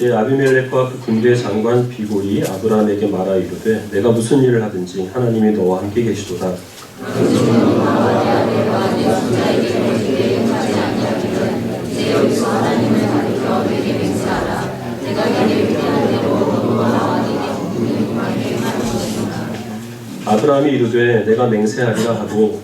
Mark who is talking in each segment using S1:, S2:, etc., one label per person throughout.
S1: 이때 아비멜렉과 그 군대 장관 비골이 아브라함에게 말하 이르되 내가 무슨 일을 하든지 하나님이 너와 함께 계시도다. 아브라함이 이르되 내가 맹세하리라 하고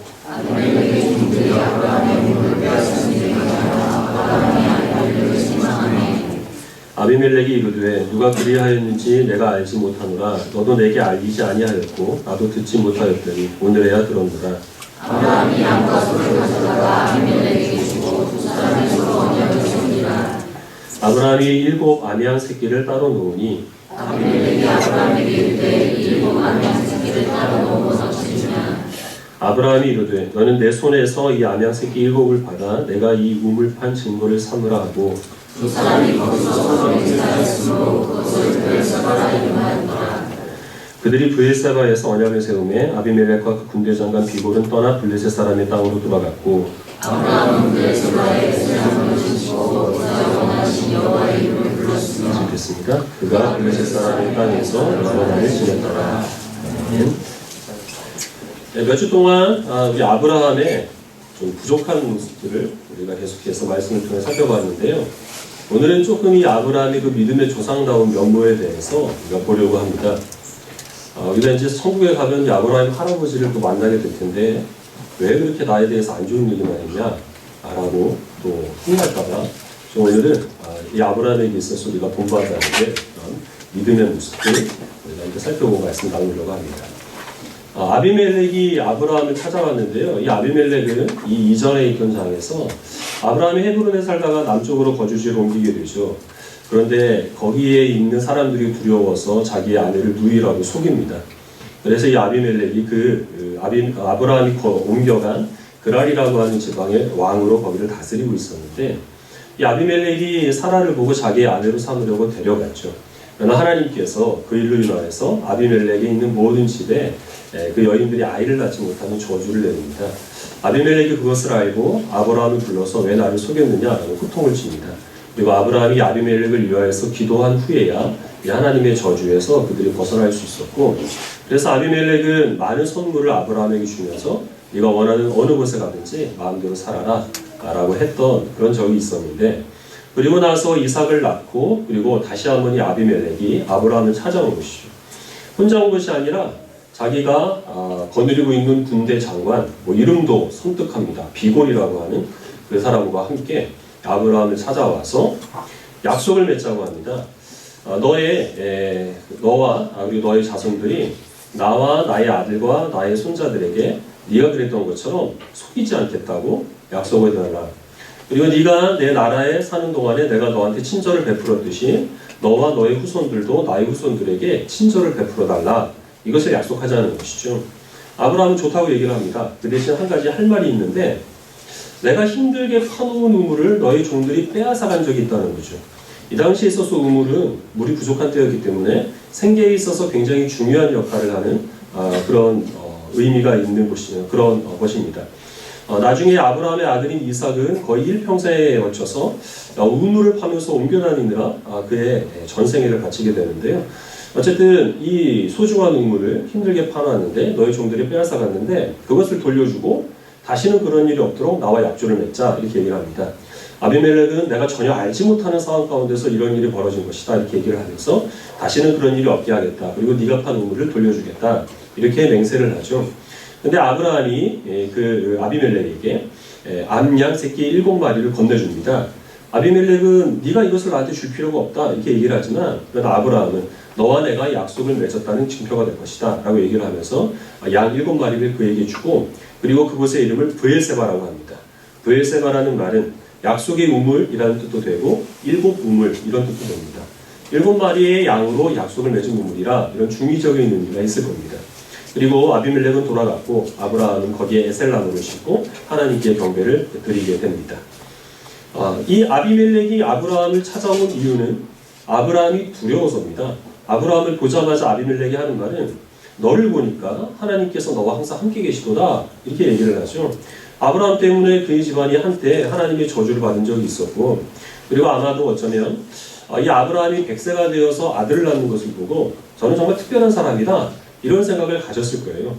S1: 아비멜렉이 이르되 누가 그리하였는지 내가 알지 못하노라. 너도 내게 알리지 아니하였고 나도 듣지 못하였더니 오늘에야 들었노라.
S2: 아브라함이 양과 소를 가져다가 아비멜렉에게 주고 두 사람이 서로 언약을 세우니라.
S1: 아브라함이 7 암양 새끼를 따로 놓으니
S2: 아비멜렉이 아브라함에게 이르되 7 암양 새끼를 따로 놓으고서 치주냐.
S1: 아브라함이 이르되 너는 내 손에서 이 암양 새끼 7을 받아 내가 이 우물 판 증거를 삼으라 하고
S2: 두 사람이 거기서 서로 맹세하였으므로 그것을 브엘세바라 이름하였더라.
S1: 그들이 브엘세바에서 언약을 세우매 아비멜렉과 그 군대 장관 비골은 떠나 블레셋 사람의 땅으로 돌아갔고
S2: 아브라함은 브엘세바에 에셀나무를 심고 그가 원하신 여호와의 이름을 불렀으며
S1: 됐습니다. 그가 블레셋 사람의 땅에서 여러 날을 지냈더라. 몇 주 동안 우리 아브라함의 좀 부족한 모습들을 우리가 계속해서 말씀을 통해 살펴봤는데요. 오늘은 조금 이 아브라함의 그 믿음의 조상다운 면모에 대해서 우리가 보려고 합니다. 우리가 이제 천국에 가면 이 아브라함 할아버지를 또 만나게 될 텐데 왜 그렇게 나에 대해서 안 좋은 얘기만 했냐? 라고 또 혼날까봐 좀 오늘은 이 아브라함에게 있어서 우리가 본받아야 될 그런 믿음의 모습들 우리가 이렇게 살펴보고 말씀 나누려고 합니다. 아비멜렉이 아브라함을 찾아왔는데요. 이 아비멜렉은 이 이전에 있던 장에서 아브라함이 헤브론에 살다가 남쪽으로 거주지를 옮기게 되죠. 그런데 거기에 있는 사람들이 두려워서 자기의 아내를 누이라고 속입니다. 그래서 이 아비멜렉이 아브라함이 옮겨간 그랄이라고 하는 지방의 왕으로 거기를 다스리고 있었는데 이 아비멜렉이 사라를 보고 자기의 아내로 삼으려고 데려갔죠. 그러나 하나님께서 그 일로 인하여서 아비멜렉에 있는 모든 집에 그 여인들이 아이를 낳지 못하는 저주를 내립니다. 아비멜렉이 그것을 알고 아브라함을 불러서 왜 나를 속였느냐라고 호통을 칩니다. 그리고 아브라함이 아비멜렉을 위하여서 기도한 후에야 이 하나님의 저주에서 그들이 벗어날 수 있었고, 그래서 아비멜렉은 많은 선물을 아브라함에게 주면서 네가 원하는 어느 곳에 가든지 마음대로 살아라 라고 했던 그런 적이 있었는데, 그리고 나서 이삭을 낳고 그리고 다시 한번 이 아비멜렉이 아브라함을 찾아온 것이죠. 혼자 온 것이 아니라 자기가 거느리고 있는 군대 장관, 이름도 섬뜩합니다. 비골이라고 하는 그 사람과 함께 아브라함을 찾아와서 약속을 맺자고 합니다. 너와 그리고 너의 자손들이 나와 나의 아들과 나의 손자들에게 네가 그랬던 것처럼 속이지 않겠다고 약속을 해달라. 그리고 네가 내 나라에 사는 동안에 내가 너한테 친절을 베풀었듯이 너와 너의 후손들도 나의 후손들에게 친절을 베풀어달라. 이것을 약속하자는 것이죠. 아브라함은 좋다고 얘기를 합니다. 그 대신 한 가지 할 말이 있는데, 내가 힘들게 파놓은 우물을 너희 종들이 빼앗아간 적이 있다는 거죠. 이 당시에 있어서 우물은 물이 부족한 때였기 때문에 생계에 있어서 굉장히 중요한 역할을 하는 그런 의미가 있는 그런 것입니다. 나중에 아브라함의 아들인 이삭은 거의 일평생에 걸쳐서 우물을 파면서 옮겨 다니느라 그의 전생애를 바치게 되는데요. 어쨌든 이 소중한 우물을 힘들게 파놨는데 너희 종들이 빼앗아갔는데 그것을 돌려주고 다시는 그런 일이 없도록 나와 약조를 맺자, 이렇게 얘기를 합니다. 아비멜렉은 내가 전혀 알지 못하는 상황 가운데서 이런 일이 벌어진 것이다, 이렇게 얘기를 하면서 다시는 그런 일이 없게 하겠다, 그리고 네가 판 우물을 돌려주겠다, 이렇게 맹세를 하죠. 근데 아브라함이 그 아비멜렉에게 암양 새끼 7마리를 건네줍니다. 아비멜렉은 네가 이것을 나한테 줄 필요가 없다, 이렇게 얘기를 하지만, 그러나 아브라함은 너와 내가 약속을 맺었다는 증표가 될 것이다 라고 얘기를 하면서 양 7마리를 그에게 주고, 그리고 그곳의 이름을 브엘세바라고 합니다. 브엘세바라는 말은 약속의 우물이라는 뜻도 되고 7 우물 이런 뜻도 됩니다. 7마리의 양으로 약속을 맺은 우물이라 이런 중의적인 의미가 있을 겁니다. 그리고 아비멜렉은 돌아갔고 아브라함은 거기에 에셀나무를 심고 하나님께 경배를 드리게 됩니다. 이 아비멜렉이 아브라함을 찾아온 이유는 아브라함이 두려워서입니다. 아브라함을 보자마자 아비멜렉이 하는 말은 너를 보니까 하나님께서 너와 항상 함께 계시도다, 이렇게 얘기를 하죠. 아브라함 때문에 그의 집안이 한때 하나님의 저주를 받은 적이 있었고, 그리고 아마도 어쩌면 이 아브라함이 100세가 되어서 아들을 낳는 것을 보고 저는 정말 특별한 사람이다 이런 생각을 가졌을 거예요.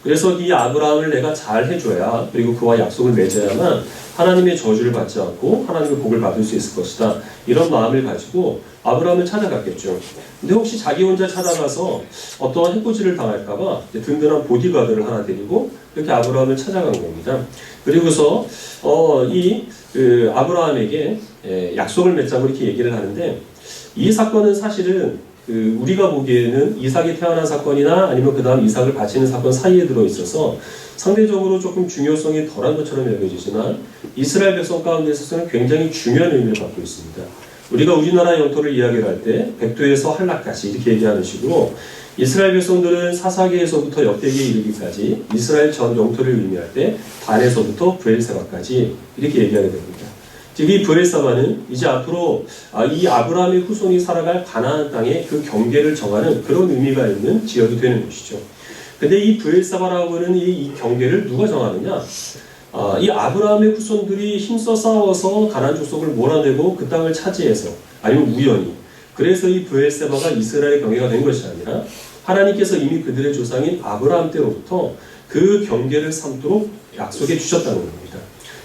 S1: 그래서 이 아브라함을 내가 잘 해줘야 그리고 그와 약속을 맺어야만 하나님의 저주를 받지 않고 하나님의 복을 받을 수 있을 것이다. 이런 마음을 가지고 아브라함을 찾아갔겠죠. 근데 혹시 자기 혼자 찾아가서 어떠한 해코지를 당할까봐 든든한 보디가드를 하나 데리고 이렇게 아브라함을 찾아간 겁니다. 그리고서 아브라함에게 약속을 맺자고 이렇게 얘기를 하는데 이 사건은 사실은 우리가 보기에는 이삭이 태어난 사건이나 아니면 그 다음 이삭을 바치는 사건 사이에 들어있어서 상대적으로 조금 중요성이 덜한 것처럼 여겨지지만 이스라엘 백성 가운데 있어서는 굉장히 중요한 의미를 갖고 있습니다. 우리가 우리나라 영토를 이야기를 할 때 백두에서 한락까지 이렇게 얘기하는 식으로 이스라엘 백성들은 사사기에서부터 역대기에 이르기까지 이스라엘 전 영토를 의미할 때 단에서부터 브엘세바까지 이렇게 얘기하게 됩니다. 즉 이 브엘사바는 이제 앞으로 이 아브라함의 후손이 살아갈 가나안 땅의 그 경계를 정하는 그런 의미가 있는 지역이 되는 것이죠. 근데 이 브엘사바라고 하는 이 경계를 누가 정하느냐? 이 아브라함의 후손들이 힘써 싸워서 가나안 족속을 몰아내고 그 땅을 차지해서 아니면 우연히 그래서 이 브엘세바가 이스라엘의 경계가 된 것이 아니라 하나님께서 이미 그들의 조상인 아브라함 때로부터 그 경계를 삼도록 약속해 주셨다는 겁니다.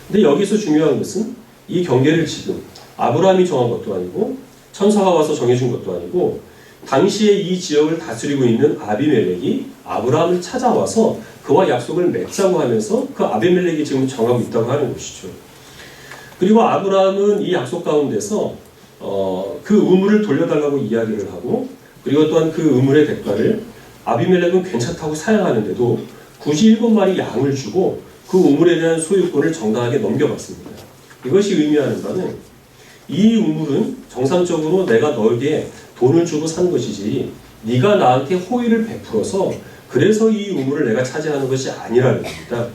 S1: 근데 여기서 중요한 것은 이 경계를 지금 아브라함이 정한 것도 아니고 천사가 와서 정해준 것도 아니고 당시에 이 지역을 다스리고 있는 아비멜렉이 아브라함을 찾아와서 그와 약속을 맺자고 하면서 그 아비멜렉이 지금 정하고 있다고 하는 것이죠. 그리고 아브라함은 이 약속 가운데서 그 우물을 돌려달라고 이야기를 하고 그리고 또한 그 우물의 대가를 아비멜렉은 괜찮다고 사양하는데도 굳이 7마리 양을 주고 그 우물에 대한 소유권을 정당하게 넘겨받습니다. 이것이 의미하는 바는 이 우물은 정상적으로 내가 너에게 돈을 주고 산 것이지 네가 나한테 호의를 베풀어서 그래서 이 우물을 내가 차지하는 것이 아니라는 겁니다.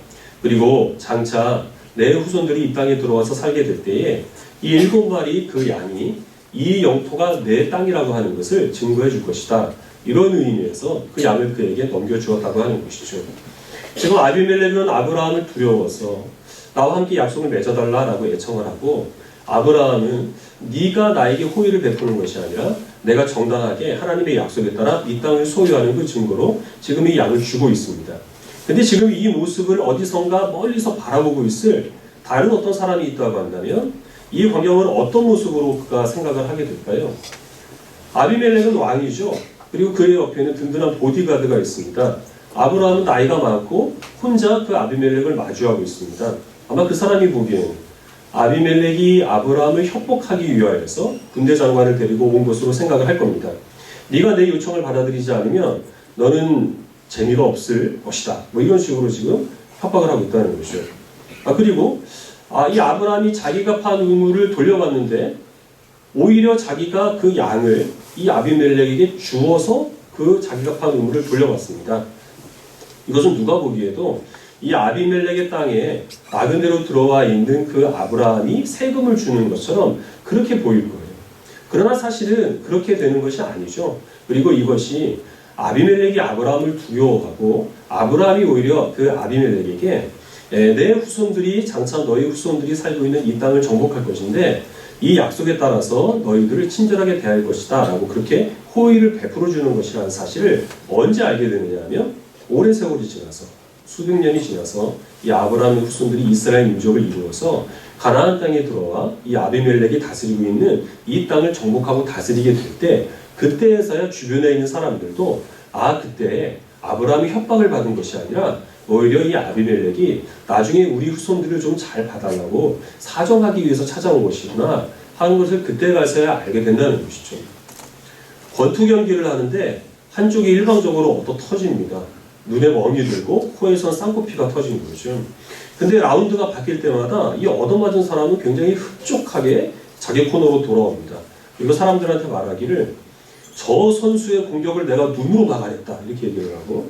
S1: 그리고 장차 내 후손들이 이 땅에 들어와서 살게 될 때에 이 7마리 그 양이 이 영토가 내 땅이라고 하는 것을 증거해 줄 것이다. 이런 의미에서 그 양을 그에게 넘겨주었다고 하는 것이죠. 지금 아비멜렉은 아브라함을 두려워서 나와 함께 약속을 맺어달라라고 애청을 하고 아브라함은 네가 나에게 호의를 베푸는 것이 아니라 내가 정당하게 하나님의 약속에 따라 이 땅을 소유하는 그 증거로 지금 이 양을 주고 있습니다. 근데 지금 이 모습을 어디선가 멀리서 바라보고 있을 다른 어떤 사람이 있다고 한다면 이 광경을 어떤 모습으로 그가 생각을 하게 될까요? 아비멜렉은 왕이죠. 그리고 그의 옆에는 든든한 보디가드가 있습니다. 아브라함은 나이가 많고 혼자 그 아비멜렉을 마주하고 있습니다. 아마 그 사람이 보기에는 아비멜렉이 아브라함을 협박하기 위하여서 군대 장관을 데리고 온 것으로 생각을 할 겁니다. 네가 내 요청을 받아들이지 않으면 너는 재미가 없을 것이다. 뭐 이런 식으로 지금 협박을 하고 있다는 것이죠. 그리고 이 아브라함이 자기가 판 우물을 돌려받는데 오히려 자기가 그 양을 이 아비멜렉에게 주어서 그 자기가 판 우물을 돌려받습니다. 이것은 누가 보기에도 이 아비멜렉의 땅에 나그네로 들어와 있는 그 아브라함이 세금을 주는 것처럼 그렇게 보일 거예요. 그러나 사실은 그렇게 되는 것이 아니죠. 그리고 이것이 아비멜렉이 아브라함을 두려워하고 아브라함이 오히려 그 아비멜렉에게 내 후손들이 장차 너희 후손들이 살고 있는 이 땅을 정복할 것인데 이 약속에 따라서 너희들을 친절하게 대할 것이다 라고 그렇게 호의를 베풀어 주는 것이라는 사실을 언제 알게 되느냐 하면 오랜 세월이 지나서 수백 년이 지나서 이 아브라함의 후손들이 이스라엘 민족을 이루어서 가나안 땅에 들어와 이 아비멜렉이 다스리고 있는 이 땅을 정복하고 다스리게 될 때 그때에서야 주변에 있는 사람들도 그때 아브라함이 협박을 받은 것이 아니라 오히려 이 아비멜렉이 나중에 우리 후손들을 좀 잘 봐달라고 사정하기 위해서 찾아온 것이구나 하는 것을 그때 가서야 알게 된다는 것이죠. 권투 경기를 하는데 한쪽이 일방적으로 얻어 터집니다. 눈에 멍이 들고 코에선 쌍코피가 터진 거죠. 근데 라운드가 바뀔 때마다 이 얻어맞은 사람은 굉장히 흡족하게 자기 코너로 돌아옵니다. 그리고 사람들한테 말하기를 저 선수의 공격을 내가 눈으로 막아냈다 이렇게 얘기를 하고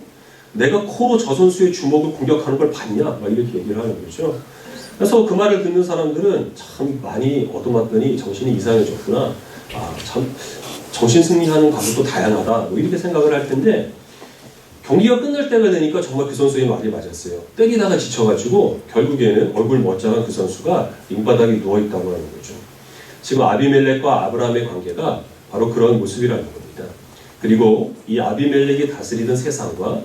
S1: 내가 코로 저 선수의 주먹을 공격하는 걸 봤냐 막 이렇게 얘기를 하는 거죠. 그래서 그 말을 듣는 사람들은 참 많이 얻어맞더니 정신이 이상해졌구나. 참 정신 승리하는 방법도 다양하다 뭐 이렇게 생각을 할 텐데 경기가 끝날 때가 되니까 정말 그 선수의 말이 맞았어요. 때리다가 지쳐가지고 결국에는 얼굴 멋장한 그 선수가 링바닥에 누워있다고 하는 거죠. 지금 아비멜렉과 아브라함의 관계가 바로 그런 모습이라는 겁니다. 그리고 이 아비멜렉이 다스리던 세상과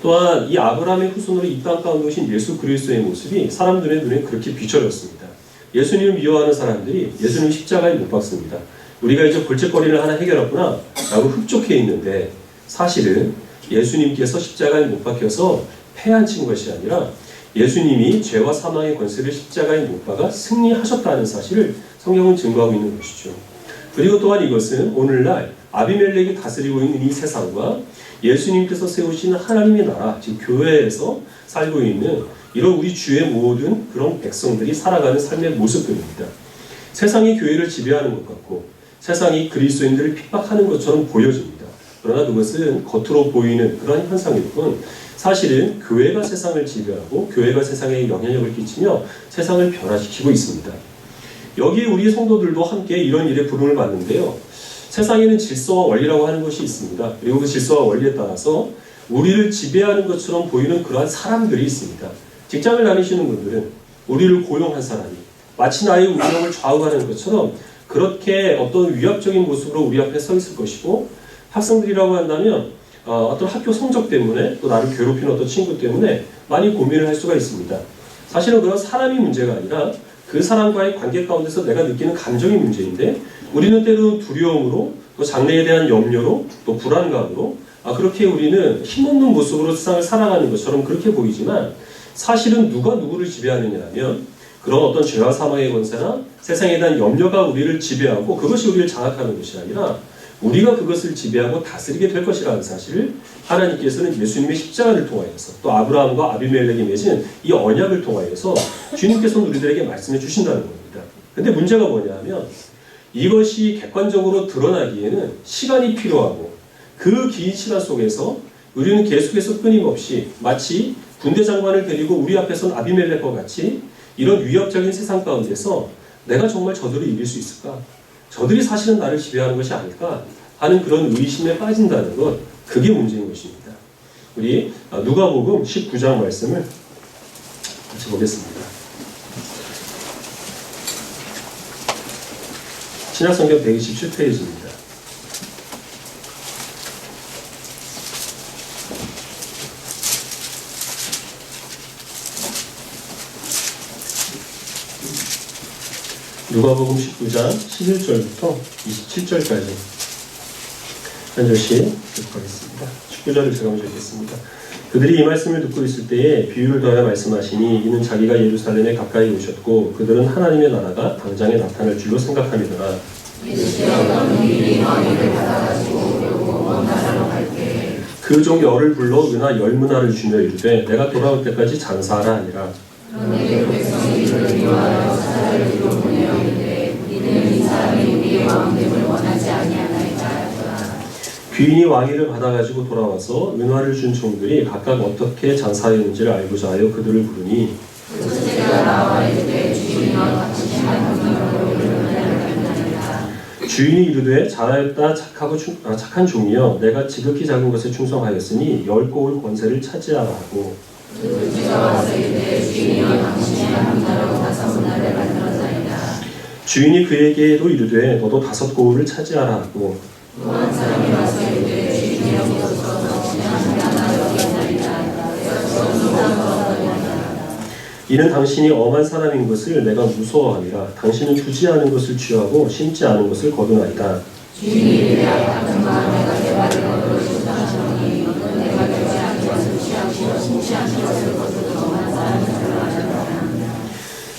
S1: 또한 이 아브라함의 후손으로 이 땅 가운데 오신 예수 그리스도의 모습이 사람들의 눈에 그렇게 비춰졌습니다. 예수님을 미워하는 사람들이 예수님 십자가에 못 박습니다. 우리가 이제 골칫거리를 하나 해결했구나 라고 흡족해 있는데, 사실은 예수님께서 십자가에 못 박혀서 패한친 것이 아니라 예수님이 죄와 사망의 권세를 십자가에 못 박아 승리하셨다는 사실을 성경은 증거하고 있는 것이죠. 그리고 또한 이것은 오늘날 아비멜렉이 다스리고 있는 이 세상과 예수님께서 세우신 하나님의 나라, 즉 교회에서 살고 있는 이런 우리 주의 모든 그런 백성들이 살아가는 삶의 모습들입니다. 세상이 교회를 지배하는 것 같고 세상이 그리스도인들을 핍박하는 것처럼 보여집니다. 그러나 그것은 겉으로 보이는 그런 현상일 뿐, 사실은 교회가 세상을 지배하고 교회가 세상에 영향력을 끼치며 세상을 변화시키고 있습니다. 여기에 우리 성도들도 함께 이런 일에 부름을 받는데요. 세상에는 질서와 원리라고 하는 것이 있습니다. 그리고 그 질서와 원리에 따라서 우리를 지배하는 것처럼 보이는 그러한 사람들이 있습니다. 직장을 다니시는 분들은 우리를 고용한 사람이 마치 나의 운명을 좌우하는 것처럼 그렇게 어떤 위압적인 모습으로 우리 앞에 서 있을 것이고, 학생들이라고 한다면 어떤 학교 성적 때문에 또 나를 괴롭히는 어떤 친구 때문에 많이 고민을 할 수가 있습니다. 사실은 그런 사람이 문제가 아니라 그 사람과의 관계 가운데서 내가 느끼는 감정이 문제인데, 우리는 때로는 두려움으로, 또 장래에 대한 염려로, 또 불안감으로 그렇게 우리는 힘없는 모습으로 세상을 살아가는 것처럼 그렇게 보이지만, 사실은 누가 누구를 지배하느냐 하면 그런 어떤 죄와 사망의 권세나 세상에 대한 염려가 우리를 지배하고 그것이 우리를 장악하는 것이 아니라 우리가 그것을 지배하고 다스리게 될 것이라는 사실을 하나님께서는 예수님의 십자가를 통하여서 또 아브라함과 아비멜렉이 맺은 이 언약을 통하여서 주님께서는 우리들에게 말씀해 주신다는 겁니다. 근데 문제가 뭐냐 하면 이것이 객관적으로 드러나기에는 시간이 필요하고, 그 긴 시간 속에서 우리는 계속해서 끊임없이 마치 군대 장관을 데리고 우리 앞에 선 아비멜렉과 같이 이런 위협적인 세상 가운데서 내가 정말 저들을 이길 수 있을까? 저들이 사실은 나를 지배하는 것이 아닐까? 하는 그런 의심에 빠진다는 것, 그게 문제인 것입니다. 우리 누가복음 19장 말씀을 같이 보겠습니다. 신약성경 127페이지입니다. 누가복음 19장 11절부터 27절까지 한 절씩 읽겠습니다. 19절을 제가 먼저 읽겠습니다. 그들이 이 말씀을 듣고 있을 때에 비유를 더하여 말씀하시니, 이는 자기가 예루살렘에 가까이 오셨고 그들은 하나님의 나라가 당장에 나타날 줄로 생각함이더라. 그 종 열을 불러 은하 10문화를 주며 이르되 내가 돌아올 때까지 장사하라 하니라. 귀인이 왕위를 받아가지고 돌아와서 은화를 준 종들이 각각 어떻게 장사하였는지를 알고자 하여 그들을 부르니, 주인이 이르되 잘하였다 착한 종이여, 내가 지극히 작은 것에 충성하였으니 10고울 권세를 차지하라 하고, 주인이 그에게도 이르되 너도 5고울을 차지하라 하고, 이는 당신이 엄한 사람인 것을 내가 무서워함이라. 당신은 주지 않은 것을 취하고 심지 않은 것을 거두나이다.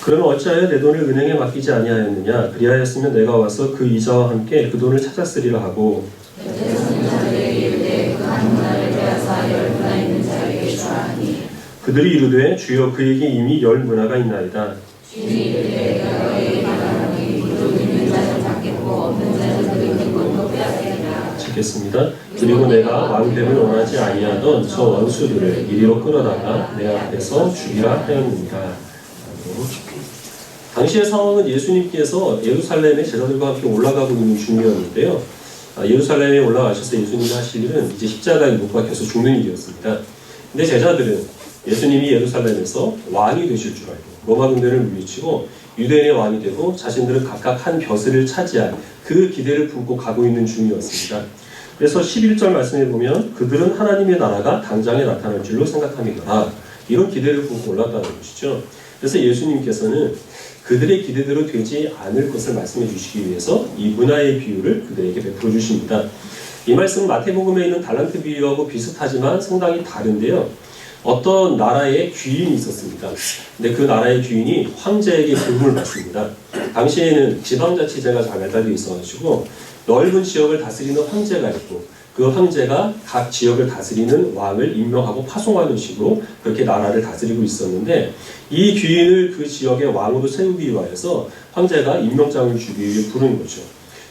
S1: 그러면 어찌하여 내 돈을 은행에 맡기지 아니하였느냐? 그리하였으면 내가 와서 그 이자와 함께 그 돈을 찾았으리라 하고, 그들이 이르되 주여 그에게 이미 10문화가 있나이다. 읽겠습니다. 그리고 내가 왕됨을 원하지 아니하던 저 원수들을 이리로 끌어다가 내 앞에서 죽이라 하였느니라. 당시의 상황은 예수님께서 예루살렘의 제자들과 함께 올라가고 있는 중이었는데요. 예루살렘에 올라가셔서 예수님이 하실 일은 이제 십자가에 못 박혀서 죽는 일이었습니다. 근데 제자들은 예수님이 예루살렘에서 왕이 되실 줄 알고 로마 군대를 물리치고 유대인의 왕이 되고 자신들은 각각 한 벼슬을 차지할 그 기대를 품고 가고 있는 중이었습니다. 그래서 11절 말씀에 보면 그들은 하나님의 나라가 당장에 나타날 줄로 생각함이더라. 이런 기대를 품고 올랐다는 것이죠. 그래서 예수님께서는 그들의 기대대로 되지 않을 것을 말씀해 주시기 위해서 이 문화의 비유를 그들에게 베풀어 주십니다. 이 말씀은 마태복음에 있는 달란트 비유하고 비슷하지만 상당히 다른데요. 어떤 나라에 귀인이 있었습니다. 근데 그 나라의 귀인이 황제에게 부름을 받습니다. 당시에는 지방자치제가 잘 매달려 있어가지고 넓은 지역을 다스리는 황제가 있고 그 황제가 각 지역을 다스리는 왕을 임명하고 파송하는 식으로 그렇게 나라를 다스리고 있었는데 이 귀인을 그 지역의 왕으로 세우기 위하여서 황제가 임명장을 주기 위해 부른 거죠.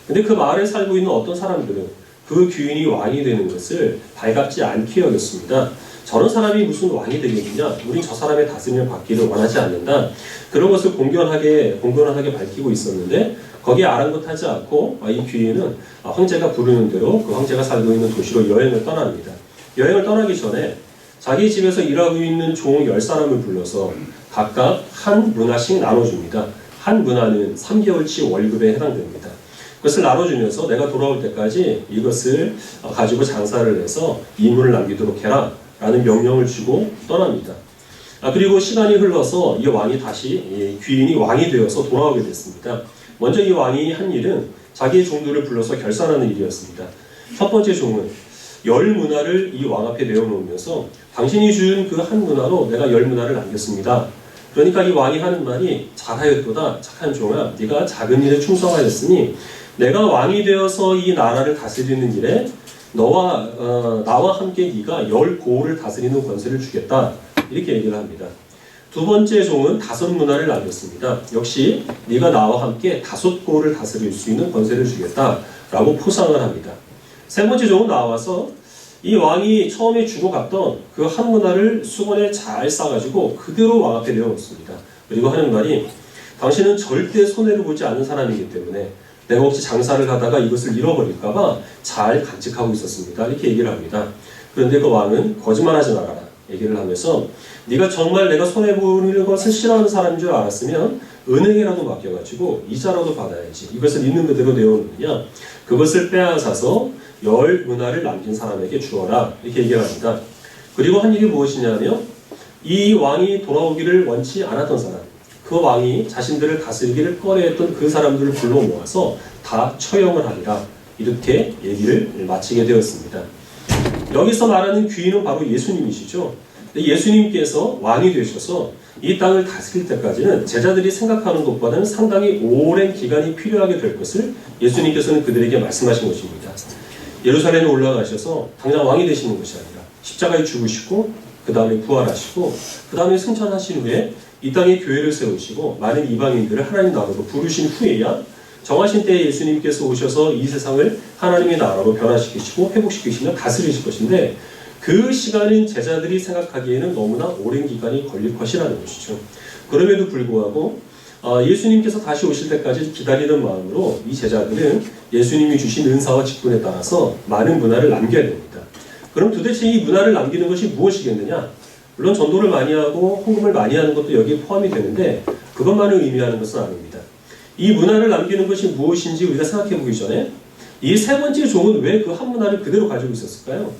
S1: 근데 그 마을에 살고 있는 어떤 사람들은 그 귀인이 왕이 되는 것을 발갑지 않게 여겼습니다. 저런 사람이 무슨 왕이 되겠느냐? 우린 저 사람의 다스림을 받기를 원하지 않는다. 그런 것을 공견하게 밝히고 있었는데 거기에 아랑곳하지 않고 이 귀인은 황제가 부르는 대로 그 황제가 살고 있는 도시로 여행을 떠납니다. 여행을 떠나기 전에 자기 집에서 일하고 있는 종 10사람을 불러서 각각 한 문화씩 나눠줍니다. 한 문화는 3개월치 월급에 해당됩니다. 그것을 나눠주면서 내가 돌아올 때까지 이것을 가지고 장사를 해서 이문을 남기도록 해라 라는 명령을 주고 떠납니다. 그리고 시간이 흘러서 이 왕이 다시 귀인이 왕이 되어서 돌아오게 됐습니다. 먼저 이 왕이 한 일은 자기의 종들을 불러서 결산하는 일이었습니다. 첫 번째 종은 10문화를 이 왕 앞에 내어놓으면서 당신이 준 그 한 문화로 내가 10문화를 남겼습니다. 그러니까 이 왕이 하는 말이 잘하였도다 착한 종아 네가 작은 일에 충성하였으니 내가 왕이 되어서 이 나라를 다스리는 일에 나와 함께 네가 10고을을 다스리는 권세를 주겠다. 이렇게 얘기를 합니다. 두 번째 종은 5문화를 남겼습니다. 역시 네가 나와 함께 5고을을 다스릴 수 있는 권세를 주겠다. 라고 포상을 합니다. 세 번째 종은 나와서 이 왕이 처음에 주고 갔던 그 한 문화를 수건에 잘 싸가지고 그대로 왕 앞에 내어놓습니다. 그리고 하는 말이 당신은 절대 손해를 보지 않는 사람이기 때문에 내가 혹시 장사를 하다가 이것을 잃어버릴까봐 잘 간직하고 있었습니다. 이렇게 얘기를 합니다. 그런데 그 왕은 거짓말하지 말아라 얘기를 하면서 네가 정말 내가 손해보는 것을 싫어하는 사람인 줄 알았으면 은행에라도 맡겨가지고 이자라도 받아야지. 이것을 있는 그대로 내어놓느냐 그것을 빼앗아서 10문화를 남긴 사람에게 주어라. 이렇게 얘기를 합니다. 그리고 한 일이 무엇이냐면 이 왕이 돌아오기를 원치 않았던 사람 그 왕이 자신들을 다스리기를 꺼려했던 그 사람들을 불러 모아서 다 처형을 하리라. 이렇게 얘기를 마치게 되었습니다. 여기서 말하는 귀인은 바로 예수님이시죠. 예수님께서 왕이 되셔서 이 땅을 다스릴 때까지는 제자들이 생각하는 것보다는 상당히 오랜 기간이 필요하게 될 것을 예수님께서는 그들에게 말씀하신 것입니다. 예루살렘에 올라가셔서 당장 왕이 되시는 것이 아니라 십자가에 죽으시고 그 다음에 부활하시고 그 다음에 승천하신 후에 이 땅에 교회를 세우시고 많은 이방인들을 하나님 나라로 부르신 후에야 정하신 때에 예수님께서 오셔서 이 세상을 하나님의 나라로 변화시키시고 회복시키시며 다스리실 것인데 그 시간은 제자들이 생각하기에는 너무나 오랜 기간이 걸릴 것이라는 것이죠. 그럼에도 불구하고 예수님께서 다시 오실 때까지 기다리는 마음으로 이 제자들은 예수님이 주신 은사와 직분에 따라서 많은 문화를 남겨야 됩니다. 그럼 도대체 이 문화를 남기는 것이 무엇이겠느냐? 물론 전도를 많이 하고 헌금을 많이 하는 것도 여기에 포함이 되는데 그것만을 의미하는 것은 아닙니다. 이 문화를 남기는 것이 무엇인지 우리가 생각해 보기 전에 이 세 번째 종은 왜 그 한 문화를 그대로 가지고 있었을까요?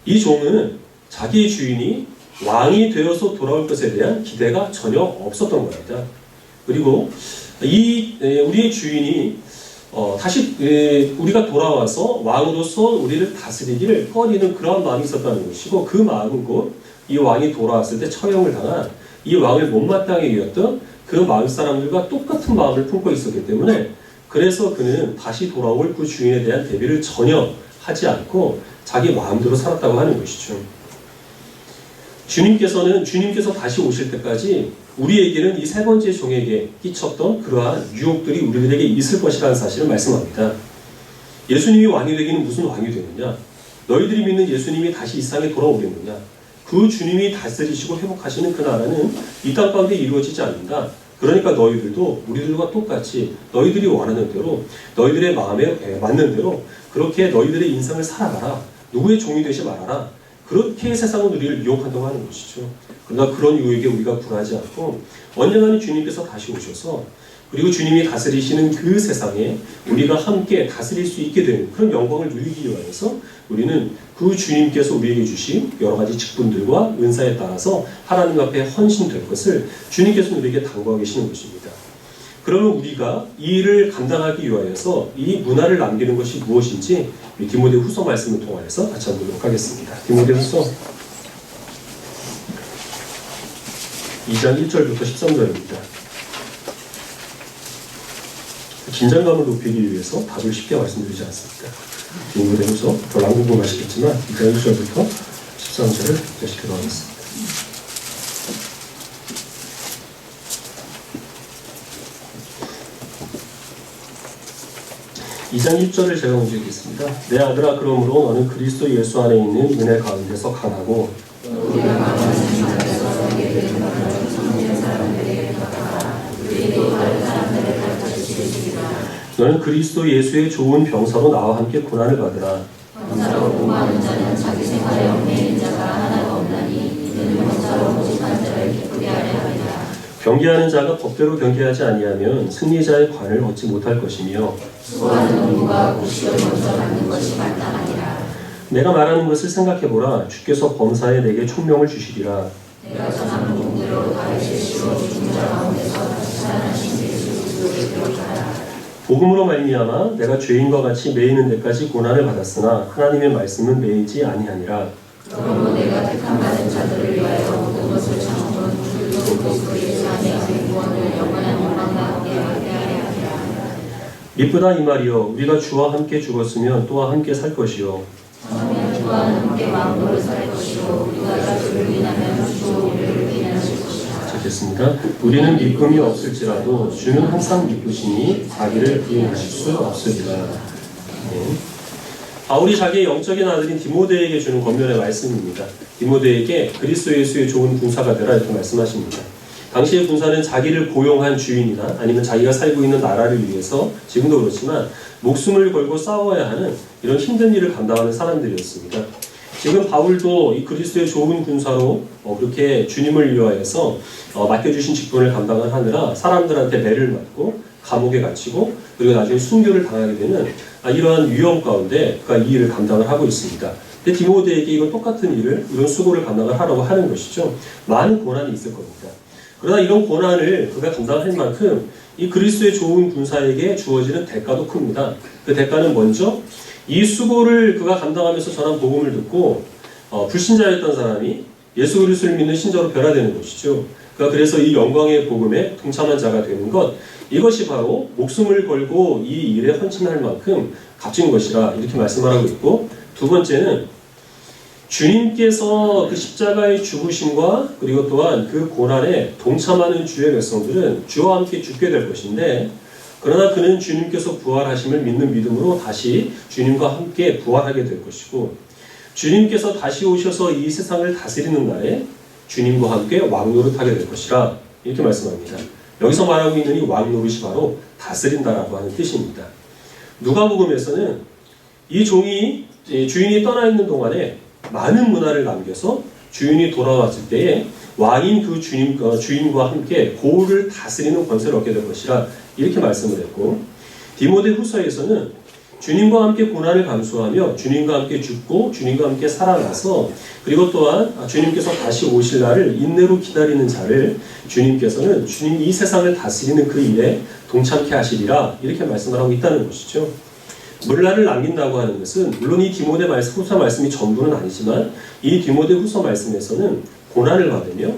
S1: 이 종은 자기의 주인이 왕이 되어서 돌아올 것에 대한 기대가 전혀 없었던 겁니다. 그리고 우리의 주인이 다시 우리가 돌아와서 왕으로서 우리를 다스리기를 꺼리는 그러한 마음이 있었다는 것이고 그 마음은 곧 이 왕이 돌아왔을 때 처형을 당한 이 왕을 못마땅하게 여겼던 그 마을 사람들과 똑같은 마음을 품고 있었기 때문에 그래서 그는 다시 돌아올 그 주인에 대한 대비를 전혀 하지 않고 자기 마음대로 살았다고 하는 것이죠. 주님께서 다시 오실 때까지 우리에게는 이 세 번째 종에게 끼쳤던 그러한 유혹들이 우리들에게 있을 것이라는 사실을 말씀합니다. 예수님이 왕이 되기는 무슨 왕이 되느냐? 너희들이 믿는 예수님이 다시 이 세상에 돌아오겠느냐? 그 주님이 다스리시고 회복하시는 그 나라는 이 땅 가운데 이루어지지 않는다. 그러니까 너희들도 우리들과 똑같이 너희들이 원하는 대로 너희들의 마음에 맞는 대로 그렇게 너희들의 인생을 살아가라. 누구의 종이 되지 말아라. 그렇게 세상은 우리를 유혹한다고 하는 것이죠. 그러나 그런 유혹에 우리가 굴하지 않고 언젠가는 주님께서 다시 오셔서 그리고 주님이 다스리시는 그 세상에 우리가 함께 다스릴 수 있게 되는 그런 영광을 누리기 위해서 우리는 그 주님께서 우리에게 주신 여러 가지 직분들과 은사에 따라서 하나님 앞에 헌신될 것을 주님께서 우리에게 당부하고 계시는 것입니다. 그러면 우리가 이 일을 감당하기 위하여서 이 문화를 남기는 것이 무엇인지 디모데후서 말씀을 통해서 같이 한번 보도록 하겠습니다. 디모데후서 2장 1절부터 13절입니다. 긴장감을 높이기 위해서 답을 쉽게 말씀드리지 않습니다. 디모데후서 별로 안 궁금하시겠지만 2장 1절부터 13절을 읽도록 하겠습니다. (2장 1절을 제가 먼저 읽겠습니다. 내 아들아 그러므로 너는 그리스도 예수 안에 있는 은혜 가운데서 강하고 너는 그리스도 예수의 좋은 병사로 나와 함께 고난을 받으라.
S2: 병사로 공부하는 자는 자기 생활에 얽매이는 자가 하나가 없나니 이는 병사로 모집한 자를 기쁘게 하려 함이라.
S1: 경계하는 자가 법대로 경계하지 아니하면 승리자의 관을 얻지 못할 것이며
S2: 수고하는 농부가 곡식을 먼저 받는 것이 마땅하니라.
S1: 내가 말하는 것을 생각해보라. 주께서 범사에 내게 총명을 주시리라.
S2: 내가 전하는 공대로 가르치시고 죽은 자 가운데서 다시 살아나신 예수 그리스도를 기록하라.
S1: 복음으로 말미암아 내가 죄인과 같이 매이는 데까지 고난을 받았으나 하나님의 말씀은 매이지 아니하니라.
S2: 그러므로 내가 택함 받은 자들을 위하여 모든 것을 참으면 우리도 그리스도 예수 안에 그 구원을 영원한 영광과 함께 받게 하려 함이라.
S1: 미쁘다 이 말이요 우리가 주와 함께 죽었으면 또한 함께 살 것이요
S2: 그러면 주와는 함께 마음으로 살 것이요 우리가 주를 위하면 주도 우리를 위하실 것이라.
S1: 좋겠습니다. 우리는 미쁨이 없을지라도 주는 항상 미쁘시니 자기를 부인하실 수 없으리라. 네. 바울이 자기의 영적인 아들인 디모데에게 주는 권면의 말씀입니다. 디모데에게 그리스도 예수의 좋은 군사가 되라 이렇게 말씀하십니다. 당시의 군사는 자기를 고용한 주인이나 아니면 자기가 살고 있는 나라를 위해서 지금도 그렇지만 목숨을 걸고 싸워야 하는 이런 힘든 일을 감당하는 사람들이었습니다. 지금 바울도 이 그리스도의 좋은 군사로 그렇게 주님을 위하여서 맡겨주신 직분을 감당을 하느라 사람들한테 매를 맞고 감옥에 갇히고 그리고 나중에 순교를 당하게 되는 이러한 위험 가운데 그가 이 일을 감당을 하고 있습니다. 근데 디모데에게 이건 똑같은 일을 이런 수고를 감당을 하라고 하는 것이죠. 많은 고난이 있을 겁니다. 그러나 이런 고난을 그가 감당할 만큼 이 그리스도의 좋은 군사에게 주어지는 대가도 큽니다. 그 대가는 먼저 이 수고를 그가 감당하면서 전한 복음을 듣고 불신자였던 사람이 예수 그리스도를 믿는 신자로 변화되는 것이죠. 그가 그래서 이 영광의 복음에 동참한 자가 되는 것, 이것이 바로 목숨을 걸고 이 일에 헌신할 만큼 값진 것이라 이렇게 말씀을 하고 있고, 두 번째는 주님께서 그 십자가의 죽으심과 그리고 또한 그 고난에 동참하는 주의 백성들은 주와 함께 죽게 될 것인데, 그러나 그는 주님께서 부활하심을 믿는 믿음으로 다시 주님과 함께 부활하게 될 것이고, 주님께서 다시 오셔서 이 세상을 다스리는 날에 주님과 함께 왕노릇하게 될 것이라 이렇게 말씀합니다. 여기서 말하고 있는 이 왕노릇이 바로 다스린다라고 하는 뜻입니다. 누가복음에서는 이 종이 주인이 떠나 있는 동안에 많은 문화를 남겨서 주인이 돌아왔을 때에 왕인 그 주인과 함께 고을을 다스리는 권세를 얻게 될 것이라 이렇게 말씀을 했고, 디모데후서에서는 주님과 함께 고난을 감수하며 주님과 함께 죽고 주님과 함께 살아나서 그리고 또한 주님께서 다시 오실 날을 인내로 기다리는 자를 주님께서는 주님 이 세상을 다스리는 그 일에 동참케 하시리라 이렇게 말씀을 하고 있다는 것이죠. 문란을 남긴다고 하는 것은 물론 이 디모데후서 말씀이 전부는 아니지만 이 디모데후서 말씀에서는 고난을 받으며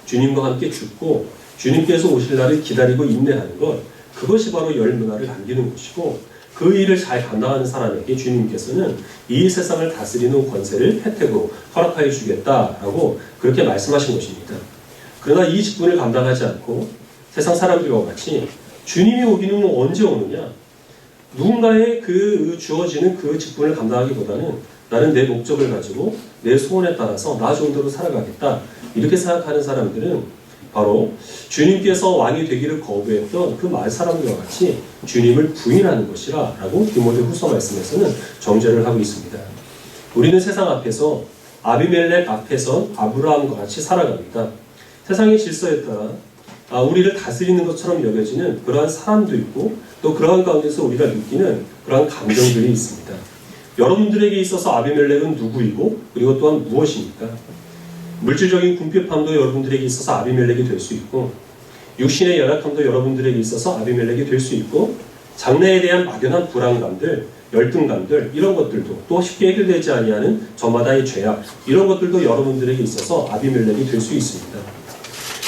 S1: 주님과 함께 죽고 주님께서 오실 날을 기다리고 인내하는 것, 그것이 바로 열 문화를 남기는 것이고, 그 일을 잘 감당하는 사람에게 주님께서는 이 세상을 다스리는 권세를 혜택으로 허락하여 주겠다라고 그렇게 말씀하신 것입니다. 그러나 이 직분을 감당하지 않고 세상 사람들과 같이 주님이 오기는 언제 오느냐, 누군가의 그 주어지는 그 직분을 감당하기보다는 나는 내 목적을 가지고 내 소원에 따라서 나 정도로 살아가겠다 이렇게 생각하는 사람들은 바로 주님께서 왕이 되기를 거부했던 그 말 사람들과 같이 주님을 부인하는 것이라 라고 디모데후서 말씀에서는 정죄를 하고 있습니다. 우리는 세상 앞에서 아비멜렉 앞에서 아브라함과 같이 살아갑니다. 세상의 질서에 따라 우리를 다스리는 것처럼 여겨지는 그러한 사람도 있고 또 그러한 가운데서 우리가 느끼는 그러한 감정들이 있습니다. 여러분들에게 있어서 아비멜렉은 누구이고 그리고 또한 무엇입니까? 물질적인 궁핍함도 여러분들에게 있어서 아비멜렉이 될 수 있고 육신의 연약함도 여러분들에게 있어서 아비멜렉이 될 수 있고 장래에 대한 막연한 불안감들, 열등감들 이런 것들도 또 쉽게 해결되지 아니하는 저마다의 죄악 이런 것들도 여러분들에게 있어서 아비멜렉이 될 수 있습니다.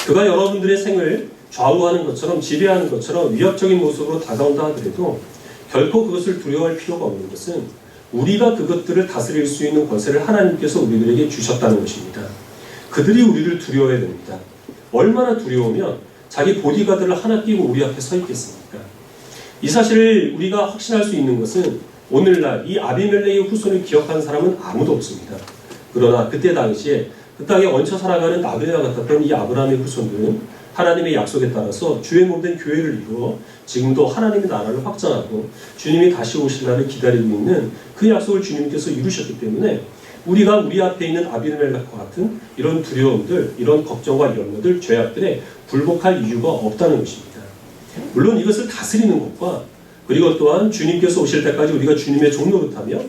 S1: 그가 여러분들의 생을 좌우하는 것처럼 지배하는 것처럼 위협적인 모습으로 다가온다 하더라도 결코 그것을 두려워할 필요가 없는 것은 우리가 그것들을 다스릴 수 있는 권세를 하나님께서 우리들에게 주셨다는 것입니다. 그들이 우리를 두려워해야 됩니다. 얼마나 두려우면 자기 보디가드를 하나 끼고 우리 앞에 서 있겠습니까? 이 사실을 우리가 확신할 수 있는 것은 오늘날 이 아비멜렉의 후손을 기억하는 사람은 아무도 없습니다. 그러나 그때 당시에 그 땅에 얹혀 살아가는 나그네와 같았던 이 아브라함의 후손들은 하나님의 약속에 따라서 주의 몸된 교회를 이루어 지금도 하나님의 나라를 확장하고 주님이 다시 오실 날을 기다리고 있는 그 약속을 주님께서 이루셨기 때문에 우리가 우리 앞에 있는 아비멜렉과 같은 이런 두려움들, 이런 걱정과 염려들, 죄악들에 굴복할 이유가 없다는 것입니다. 물론 이것을 다스리는 것과 그리고 또한 주님께서 오실 때까지 우리가 주님의 종노릇하며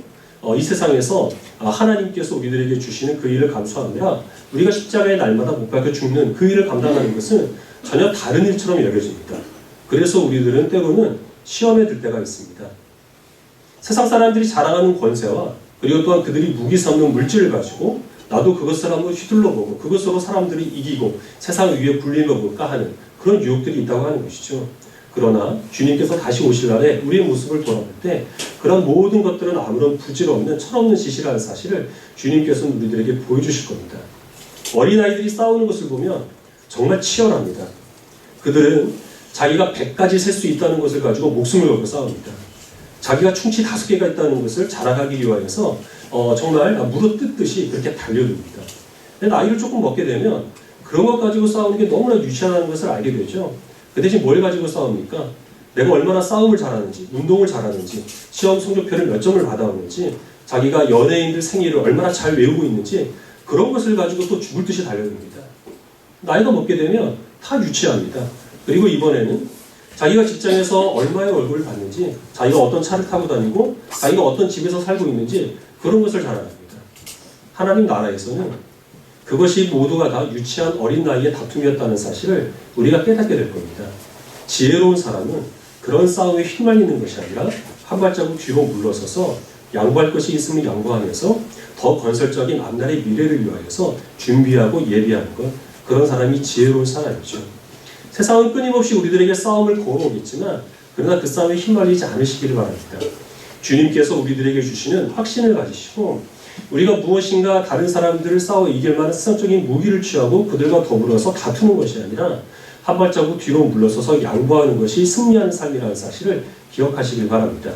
S1: 이 세상에서 하나님께서 우리들에게 주시는 그 일을 감수하느라 우리가 십자가의 날마다 못 박혀 죽는 그 일을 감당하는 것은 전혀 다른 일처럼 여겨집니다. 그래서 우리들은 때로는 시험에 들 때가 있습니다. 세상 사람들이 자랑하는 권세와 그리고 또한 그들이 무기 삼는 물질을 가지고 나도 그것을 한번 휘둘러보고 그것으로 사람들이 이기고 세상 위에 불림어볼까 하는 그런 유혹들이 있다고 하는 것이죠. 그러나 주님께서 다시 오실 날에 우리의 모습을 돌아볼 때 그런 모든 것들은 아무런 부질 없는 철없는 짓이라는 사실을 주님께서는 우리들에게 보여주실 겁니다. 어린아이들이 싸우는 것을 보면 정말 치열합니다. 그들은 자기가 100까지 셀 수 있다는 것을 가지고 목숨을 걸고 싸웁니다. 자기가 충치 5개가 있다는 것을 자랑하기 위하여서 정말 물어뜯듯이 그렇게 달려듭니다. 근데 나이를 조금 먹게 되면 그런 것 가지고 싸우는 게 너무나 유치하다는 것을 알게 되죠. 그 대신 뭘 가지고 싸웁니까? 내가 얼마나 싸움을 잘하는지, 운동을 잘하는지, 시험 성적표를 몇 점을 받아오는지, 자기가 연예인들 생일을 얼마나 잘 외우고 있는지 그런 것을 가지고 또 죽을 듯이 달려듭니다. 나이가 먹게 되면 다 유치합니다. 그리고 이번에는 자기가 직장에서 얼마의 월급을 받는지, 자기가 어떤 차를 타고 다니고, 자기가 어떤 집에서 살고 있는지 그런 것을 자랑합니다. 하나님 나라에서는 그것이 모두가 다 유치한 어린 나이의 다툼이었다는 사실을 우리가 깨닫게 될 겁니다. 지혜로운 사람은 그런 싸움에 휘말리는 것이 아니라 한 발자국 뒤로 물러서서 양보할 것이 있으면 양보하면서 더 건설적인 앞날의 미래를 위하여서 준비하고 예비하는 것, 그런 사람이 지혜로운 사람이죠. 세상은 끊임없이 우리들에게 싸움을 걸어오겠지만 그러나 그 싸움에 휘말리지 않으시기를 바랍니다. 주님께서 우리들에게 주시는 확신을 가지시고 우리가 무엇인가 다른 사람들을 싸워 이길 만한 세상적인 무기를 취하고 그들과 더불어서 다투는 것이 아니라 한 발자국 뒤로 물러서서 양보하는 것이 승리하는 삶이라는 사실을 기억하시길 바랍니다.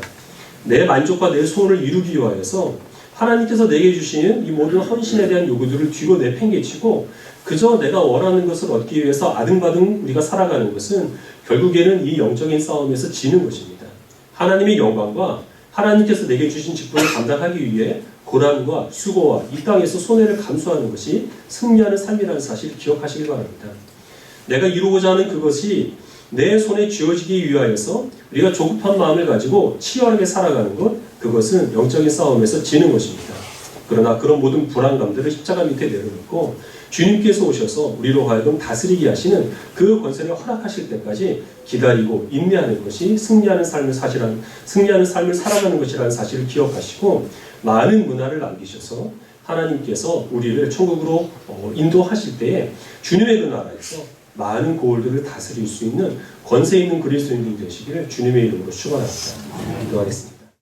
S1: 내 만족과 내 소원을 이루기 위하여서 하나님께서 내게 주시는 이 모든 헌신에 대한 요구들을 뒤로 내팽개치고 그저 내가 원하는 것을 얻기 위해서 아등바등 우리가 살아가는 것은 결국에는 이 영적인 싸움에서 지는 것입니다. 하나님의 영광과 하나님께서 내게 주신 직분을 감당하기 위해 고난과 수고와 이 땅에서 손해를 감수하는 것이 승리하는 삶이라는 사실을 기억하시길 바랍니다. 내가 이루고자 하는 그것이 내 손에 쥐어지기 위하여서 우리가 조급한 마음을 가지고 치열하게 살아가는 것, 그것은 영적인 싸움에서 지는 것입니다. 그러나 그런 모든 불안감들을 십자가 밑에 내려놓고 주님께서 오셔서 우리로 하여금 다스리게 하시는 그 권세를 허락하실 때까지 기다리고 인내하는 것이 승리하는 삶을 살아가는 것이라는 사실을 기억하시고 많은 문화를 남기셔서 하나님께서 우리를 천국으로 인도하실 때에 주님의 그 나라에서 많은 고을들을 다스릴 수 있는 권세 있는 그리스도인들이 되시기를 주님의 이름으로 축원합니다. 기도하겠습니다.